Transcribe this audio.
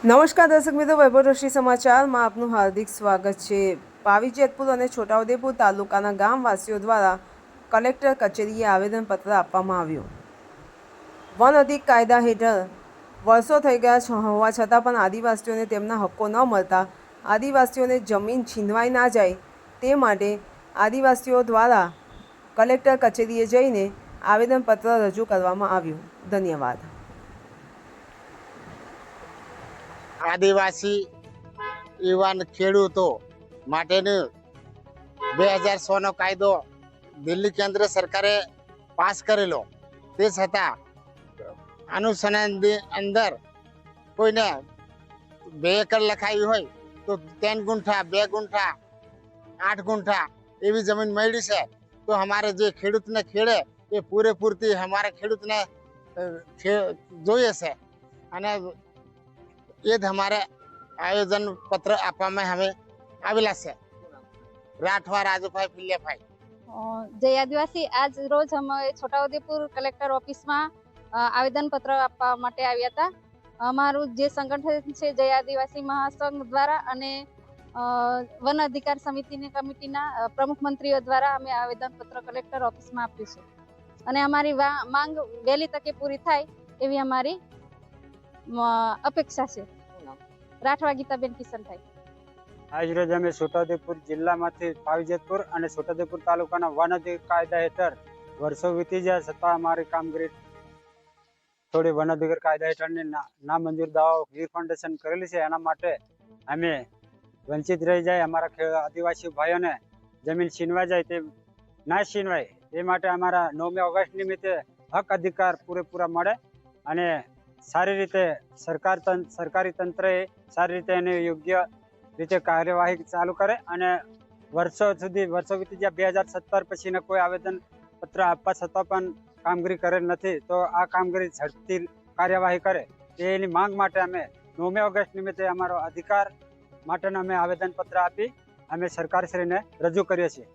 નમસ્કાર દર્શક મિત્રો, વૈભવદ્રષ્ટિ સમાચારમાં આપનું હાર્દિક સ્વાગત છે। પાવી જેતપુર અને છોટાઉદેપુર તાલુકાના ગામવાસીઓ દ્વારા કલેક્ટર કચેરીએ આવેદનપત્ર આપવામાં આવ્યું। વન અધિક કાયદા હેઠળ વર્ષો થઈ ગયા હોવા છતાં પણ આદિવાસીઓને તેમના હક્કો ન મળતા આદિવાસીઓને જમીન છીનવાઈ ના જાય તે માટે આદિવાસીઓ દ્વારા કલેક્ટર કચેરીએ જઈને આવેદનપત્ર રજૂ કરવામાં આવ્યું। ધન્યવાદ। આદિવાસી યુવાન ખેડૂતો માટેનો 2006 નો કાયદો દિલ્હી કેન્દ્ર સરકારે પાસ કરેલો, તે છતાં અનુસંધાનની અંદર કોઈને 2 એકર લખાવી હોય તો 3 ગુંઠા, 2 ગુંઠા, 8 ગુંઠા એવી જમીન મળી છે। તો અમારે જે ખેડૂતને ખેડે એ પૂરેપૂરતી અમારા ખેડૂતને જોઈએ છે અને એ જ અમારે આયોજન પત્ર આપવામાં હવે આવેલા છે। રાઠવા રાજુભાઈ પિલ્લેભાઈ। જય આદિવાસી। આજ રોજ અમે છોટાઉદેપુર કલેક્ટર ઓફિસમાં આવેદન પત્ર આપવા માટે આવ્યા હતા। અમારું જે સંગઠન છે જય આદિવાસી મહાસંઘ દ્વારા અને વન અધિકાર સમિતિની કમિટીના પ્રમુખ મંત્રીઓ દ્વારા અમે આવેદન પત્ર કલેક્ટર ઓફિસમાં આપ્યું છે અને અમારી માંગ વહેલી તકે પૂરી થાય એવી અમારી અપેક્ષા છે। રાઠવા ગીતાબેન કિશનભાઈ। આજરોજ અમે છોટાઉદેપુર જિલ્લામાંથી પાવી જેતપુર અને છોટાઉદેપુર તાલુકાના વન અધિકાર કાયદા હેઠળ વર્ષો વીતી ગયા છતાં અમારી કામગીરી થોડી વન અધિકાર કાયદા હેઠળની નામંજૂર દાવાઓ ગીર ફાઉન્ડેશન કરેલી છે। એના માટે અમે વંચિત રહી જાય, અમારા આદિવાસી ભાઈઓને જમીન છીનવાઈ જાય તે ના છીનવાય એ માટે અમારા 9મી ઓગસ્ટ નિમિત્તે હક અધિકાર પૂરેપૂરા મળે અને સારી રીતે સરકારી તંત્રએ સારી રીતે એને યોગ્ય રીતે કાર્યવાહી ચાલુ કરે અને વર્ષો વીતી ગયા 2017 પછીના કોઈ આવેદન પત્ર આપવા છતાં પણ કામગીરી કરેલ નથી, તો આ કામગીરી ઝડપથી કાર્યવાહી કરે એની માંગ માટે અમે 9મી ઓગસ્ટ નિમિત્તે અમારો અધિકાર માટેનો અમે આવેદન પત્ર આપી અમે સરકારશ્રીને રજૂ કરીએ છીએ।